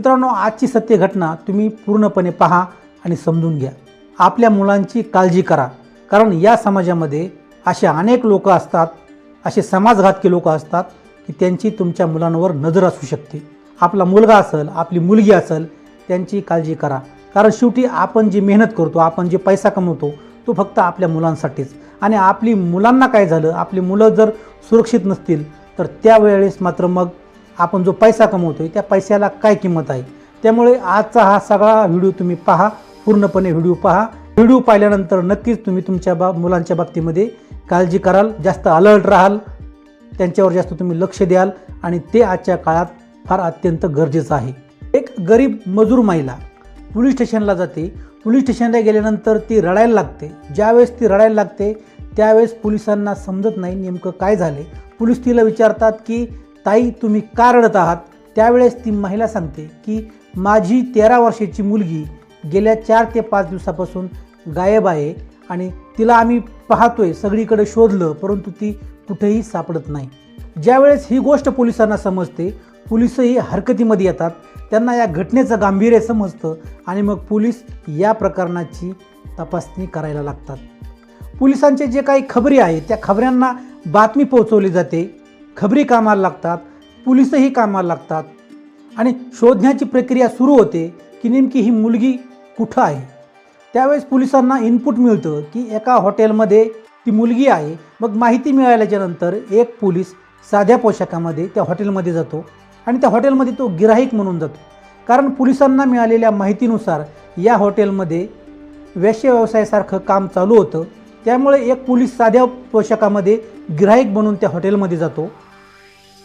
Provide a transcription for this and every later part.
मित्रांनो, आजची सत्य घटना तुम्ही पूर्णपणे पहा आणि समजून घ्या. आपल्या मुलांची काळजी करा, कारण या समाजामध्ये असे अनेक लोक असतात, असे समाजघातकी लोक असतात की त्यांची तुमच्या मुलांवर नजर असू शकते. आपला मुलगा असेल, आपली मुलगी असेल, त्यांची काळजी करा. कारण शेवटी आपण जी मेहनत करतो, आपण जे पैसा कमवतो तो फक्त आपल्या मुलांसाठीच. आणि आपली मुलांना काय झालं, आपली मुलं जर सुरक्षित नसतील तर त्यावेळेस मात्र मग आपण जो पैसा कमवतोय त्या पैशाला काय किंमत आहे. त्यामुळे आजचा हा सगळा व्हिडिओ तुम्ही पहा, पूर्णपणे व्हिडिओ पहा. व्हिडिओ पाहिल्यानंतर नक्कीच तुम्ही तुमच्या मुलांच्या बाबतीमध्ये काळजी कराल, जास्त अलर्ट राहाल, त्यांच्यावर जास्त तुम्ही लक्ष द्याल आणि ते आजच्या काळात फार अत्यंत गरजेचं आहे. एक गरीब मजूर महिला पोलीस स्टेशनला जाते. पोलीस स्टेशनला गेल्यानंतर ती रडायला लागते. ज्यावेळेस ती रडायला लागते त्यावेळेस पोलिसांना समजत नाही नेमकं काय झाले. पोलीस तिला विचारतात की ताई तुम्ही का रडत आहात. त्यावेळेस ती महिला सांगते की माझी 13 वर्षाची मुलगी गेल्या 4 ते 5 दिवसापासून गायब आहे आणि तिला आम्ही पाहतोय, सगळीकडे शोधलं, परंतु ती कुठेही सापडत नाही. ज्यावेळेस ही गोष्ट पोलिसांना समजते, पोलिसही हरकतीमध्ये येतात. त्यांना या घटनेचं गांभीर्य समजतं आणि मग पोलीस या प्रकरणाची तपासणी करायला लागतात. पोलिसांचे जे काही खबरी आहे त्या खबऱ्यांना बातमी पोहोचवली जाते. खबरी कामाला लागतात, पोलिसही कामाला लागतात आणि शोधण्याची प्रक्रिया सुरू होते की नेमकी ही मुलगी कुठं आहे. त्यावेळेस पोलिसांना इनपुट मिळतं की एका हॉटेलमध्ये ती मुलगी आहे. मग माहिती मिळाल्याच्यानंतर एक पोलीस साध्या पोशाखामध्ये त्या हॉटेलमध्ये जातो आणि त्या हॉटेलमध्ये तो गिराहिक म्हणून जातो. कारण पोलिसांना मिळालेल्या माहितीनुसार या हॉटेलमध्ये वेश्या व्यवसायासारखं काम चालू होतं. त्यामुळे एक पोलीस साध्या पोशाखामध्ये गिराहिक बनून त्या हॉटेलमध्ये जातो.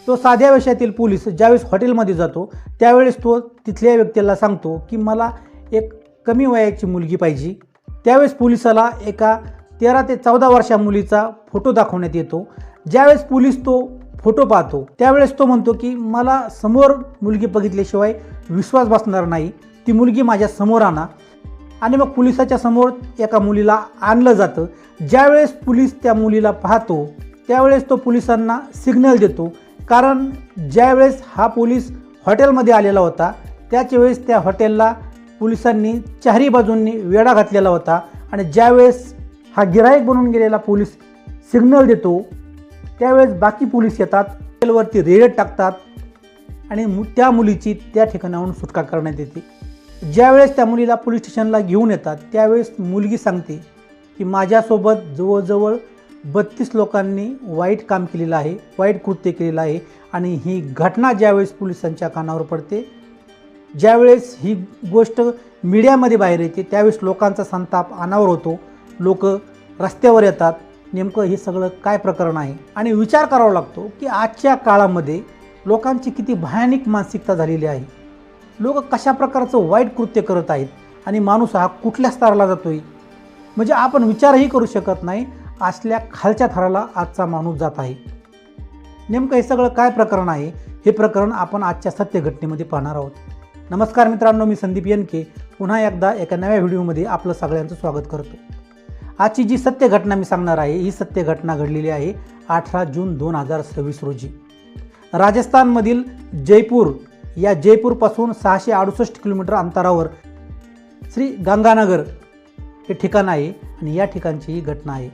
तो साध्या वेशातील पोलीस ज्यावेळेस हॉटेलमध्ये जातो त्यावेळेस तो तिथल्या व्यक्तीला सांगतो की मला एक कमी वयाची मुलगी पाहिजे. त्यावेळेस पोलिसाला एका 13 ते 14 वर्षा मुलीचा फोटो दाखवण्यात येतो. ज्यावेळेस पोलीस तो फोटो पाहतो त्यावेळेस तो म्हणतो की मला समोर मुलगी बघितल्याशिवाय विश्वास बसणार नाही, ती मुलगी माझ्या समोर आणा. आणि मग पोलिसाच्या समोर एका मुलीला आणलं जातं. ज्यावेळेस पोलीस त्या मुलीला पाहतो त्यावेळेस तो पोलिसांना सिग्नल देतो. कारण ज्यावेळेस हा पोलीस हॉटेलमध्ये आलेला होता त्याच वेळेस त्या हॉटेलला पोलिसांनी चारही बाजूंनी वेढा घातलेला होता आणि ज्यावेळेस हा गिराईक बनून गेलेला पोलीस सिग्नल देतो त्यावेळेस बाकी पोलीस येतात, हॉटेलवरती रेड टाकतात आणि त्या मुलीची त्या ठिकाणाहून सुटका करण्यात येते. ज्यावेळेस त्या मुलीला पोलीस स्टेशनला घेऊन येतात त्यावेळेस मुलगी सांगते की माझ्यासोबत जवळजवळ 32 लोकांनी वाईट काम केलेलं आहे, वाईट कृत्य केलेलं आहे. आणि ही घटना ज्यावेळेस पोलिसांच्या कानावर पडते, ज्यावेळेस ही गोष्ट मीडियामध्ये बाहेर येते त्यावेळेस लोकांचा संताप अनावर होतो. लोक रस्त्यावर येतात, नेमकं हे सगळं काय प्रकरण आहे. आणि विचार करावा लागतो की आजच्या काळामध्ये लोकांची किती भयानक मानसिकता झालेली आहे. लोक कशा प्रकारचं वाईट कृत्य करत आहेत आणि माणूस हा कुठल्या स्तराला जातोय म्हणजे आपण विचारही करू शकत नाही. असल्या खालच्या थराला आजचा माणूस जात आहे. नेमकं हे सगळं काय प्रकरण आहे हे प्रकरण आपण आजच्या सत्य घटनेमध्ये पाहणार आहोत. नमस्कार मित्रांनो, मी संदीप येनके पुन्हा एकदा एका नव्या व्हिडिओमध्ये आपलं सगळ्यांचं स्वागत करतो. आजची जी सत्य घटना मी सांगणार आहे ही सत्य घटना घडलेली आहे 18 जून 2026 रोजी. राजस्थानमधील जयपूर या जयपूरपासून 668 किलोमीटर अंतरावर श्री गंगानगर हे ठिकाण आहे आणि या ठिकाणची ही घटना आहे.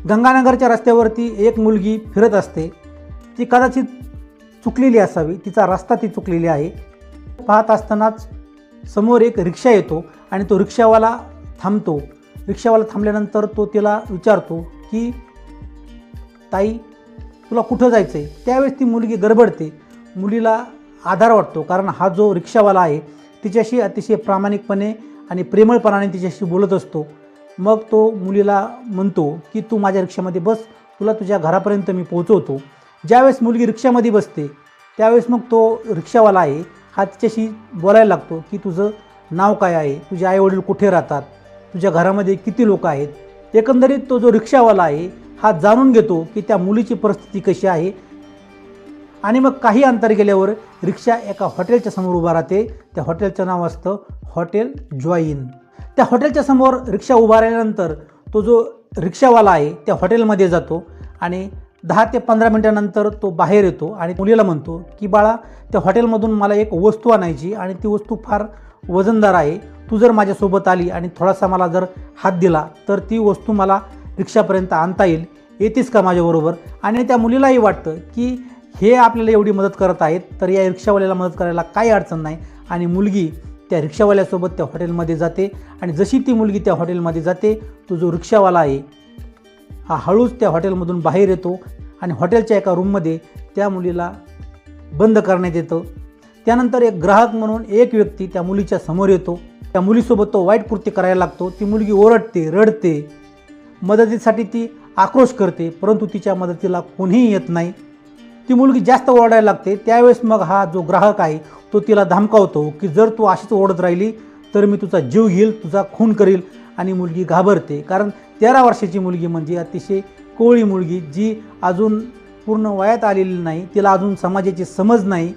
गंगानगरच्या रस्त्यावरती एक मुलगी फिरत असते. ती कदाचित चुकलेली असावी, तिचा रस्ता ती चुकलेली आहे. पाहत असतानाच समोर एक रिक्षा येतो आणि तो रिक्षावाला थांबतो. रिक्षावाला थांबल्यानंतर तो तिला विचारतो की ताई तुला कुठं जायचं आहे. त्यावेळेस ती मुलगी गडबडते. मुलीला आधार वाटतो कारण हा जो रिक्षावाला आहे तिच्याशी अतिशय प्रामाणिकपणे आणि प्रेमळपणाने तिच्याशी बोलत असतो. मग तो मुलीला म्हणतो की तू माझ्या रिक्षामध्ये बस, तुला तुझ्या घरापर्यंत मी पोहोचवतो. ज्यावेळेस मुलगी रिक्षामध्ये बसते त्यावेळेस मग तो रिक्षावाला आहे हा तिच्याशी बोलायला लागतो की तुझं नाव काय आहे, तुझे आईवडील कुठे राहतात, तुझ्या घरामध्ये किती लोक आहेत. एकंदरीत तो जो रिक्षावाला आहे हा जाणून घेतो की त्या मुलीची परिस्थिती कशी आहे. आणि मग काही अंतर गेल्यावर रिक्षा एका हॉटेलच्या समोर उभा राहते. त्या हॉटेलचं नाव असतं हॉटेल जॉय इन. त्या हॉटेलच्या समोर रिक्षा उभा राहिल्यानंतर तो जो रिक्षावाला आहे त्या हॉटेलमध्ये जातो आणि 10 ते 15 मिनिटानंतर तो बाहेर येतो आणि मुलीला म्हणतो की बाळा, त्या हॉटेलमधून मला एक वस्तू आणायची आणि ती वस्तू फार वजनदार आहे. तू जर माझ्यासोबत आली आणि थोडासा मला जर हात दिला तर ती वस्तू मला रिक्षापर्यंत आणता येईल. येतेस का माझ्याबरोबर? आणि त्या मुलीलाही वाटतं की हे आपल्याला एवढी मदत करत आहेत तर या रिक्षावाल्याला मदत करायला काही अडचण नाही. आणि मुलगी त्या रिक्षावाल्यासोबत त्या हॉटेलमध्ये जाते आणि जशी ती मुलगी त्या हॉटेलमध्ये जाते तो जो रिक्षावाला आहे हा हळूच त्या हॉटेलमधून बाहेर येतो आणि हॉटेलच्या एका रूममध्ये त्या मुलीला बंद करण्यात येतं. त्यानंतर एक ग्राहक म्हणून एक व्यक्ती त्या मुलीच्या समोर येतो. त्या मुलीसोबत तो वाईट कृत्य करायला लागतो. ती मुलगी ओरडते, रडते, मदतीसाठी ती आक्रोश करते, परंतु तिच्या मदतीला कोणीही येत नाही. ती मुलगी जास्त ओरडायला लागते. त्यावेळेस मग हा जो ग्राहक आहे तो तिला धमकावतो की जर तू अशीच ओरडत राहिली तर मी तुझा जीव घेईल, तुझा खून करील. आणि मुलगी घाबरते, कारण 13 वर्षाची मुलगी म्हणजे अतिशय कोवळी मुलगी जी अजून पूर्ण वयात आलेली नाही, तिला अजून समाजाची समज नाही.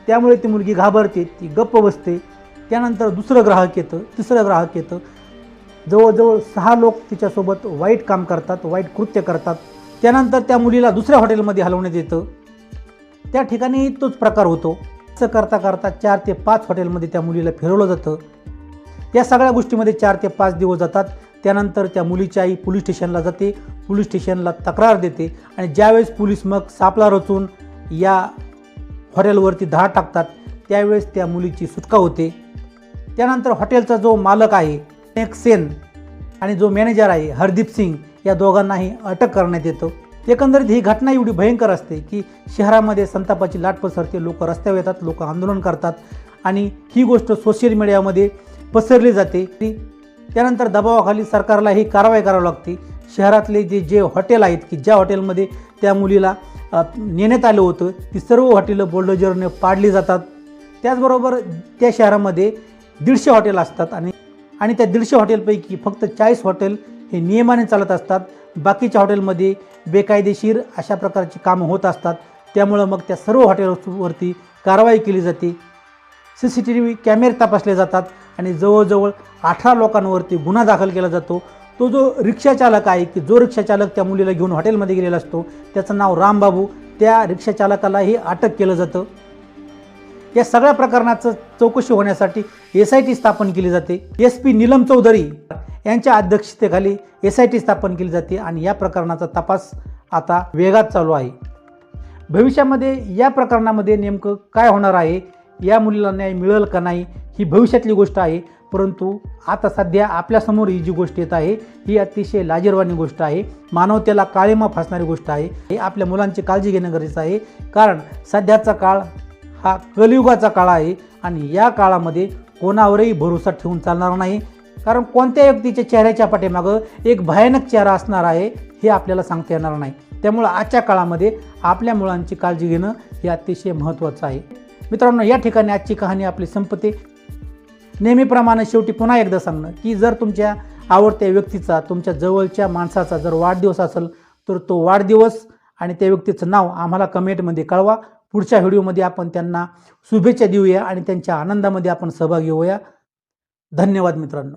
त्यामुळे ती मुलगी घाबरते, ती गप्प बसते. त्यानंतर दुसरं ग्राहक येतं, तिसरं ग्राहक येतं. जवळजवळ 6 लोक तिच्यासोबत वाईट काम करतात, वाईट कृत्य करतात. त्यानंतर त्या मुलीला दुसऱ्या हॉटेलमध्ये हलवण्यात येतं. त्या ठिकाणी तोच प्रकार होतो. असं करता करता 4 ते 5 हॉटेलमध्ये त्या मुलीला फिरवलं जातं. या सगळ्या गोष्टीमध्ये 4 ते 5 दिवस जातात. त्यानंतर त्या मुलीची आई पोलीस स्टेशनला जाते, पोलीस स्टेशनला तक्रार देते आणि ज्यावेळेस पोलीस मग सापळा रचून या हॉटेलवरती धाड टाकतात त्यावेळेस त्या मुलीची सुटका होते. त्यानंतर हॉटेलचा जो मालक आहे एक सेन आणि जो मॅनेजर आहे हरदीप सिंग या दोघांनाही अटक करण्यात येतं. एकंदरीत ही घटना एवढी भयंकर असते की शहरामध्ये संतापाची लाट पसरते. लोक रस्त्यावर येतात, लोक आंदोलन करतात आणि ही गोष्ट सोशल मीडियामध्ये पसरली जाते. त्यानंतर दबावाखाली सरकारला ही कारवाई करावी लागते. शहरातले जे हॉटेल आहेत की ज्या हॉटेलमध्ये त्या मुलीला नेण्यात आलं होतं ती सर्व हॉटेलं बुलडोजरने पाडली जातात. त्याचबरोबर त्या शहरामध्ये 150 हॉटेल असतात आणि त्या 150 हॉटेलपैकी फक्त 40 हॉटेल हे नियमाने चालत असतात. बाकीच्या हॉटेलमध्ये बेकायदेशीर अशा प्रकारची कामं होत असतात. त्यामुळं मग त्या सर्व हॉटेल्सवरती कारवाई केली जाते. CCTV कॅमेरे तपासले जातात आणि जवळजवळ 18 लोकांवरती गुन्हा दाखल केला जातो. तो जो रिक्षाचालक आहे की जो रिक्षाचालक त्या मुलीला घेऊन हॉटेलमध्ये गेलेला असतो त्याचं नाव रामबाबू, त्या रिक्षाचालकालाही अटक केलं जातं. या सगळ्या प्रकरणाचं चौकशी होण्यासाठी SIT स्थापन केली जाते. SP नीलम चौधरी यांच्या अध्यक्षतेखाली SIT स्थापन केली जाते आणि या प्रकरणाचा तपास आता वेगात चालू आहे. भविष्यामध्ये या प्रकरणामध्ये नेमकं काय होणार आहे, या मुलीला न्याय मिळेल का नाही ही भविष्यातली गोष्ट आहे. परंतु आता सध्या आपल्यासमोर ही जी गोष्ट येत आहे ही अतिशय लाजिरवाणी गोष्ट आहे, मानवतेला काळिमा फासणारी गोष्ट आहे. हे आपल्या मुलांची काळजी घेणं गरजेचं आहे, कारण सध्याचा काळ हा कलियुगाचा काळ आहे आणि या काळामध्ये कोणावरही भरोसा ठेवून चालणार नाही. कारण कोणत्या व्यक्तीच्या चेहऱ्याच्या पाठीमागं एक भयानक चेहरा असणार आहे हे आपल्याला सांगता येणार नाही. त्यामुळं आजच्या काळामध्ये आपल्या मुलांची काळजी घेणं हे अतिशय महत्त्वाचं आहे. मित्रांनो, या ठिकाणी आजची कहाणी आपली संपते. नेहमीप्रमाणे शेवटी पुन्हा एकदा सांगणं की जर तुमच्या आवडत्या व्यक्तीचा, तुमच्या जवळच्या माणसाचा जर वाढदिवस असेल तर तो वाढदिवस आणि त्या व्यक्तीचं नाव आम्हाला कमेंटमध्ये कळवा. पुढच्या व्हिडिओमध्ये आपण त्यांना शुभेच्छा देऊया आणि त्यांच्या आनंदामध्ये आपण सहभागी होऊया. धन्यवाद मित्रांनो.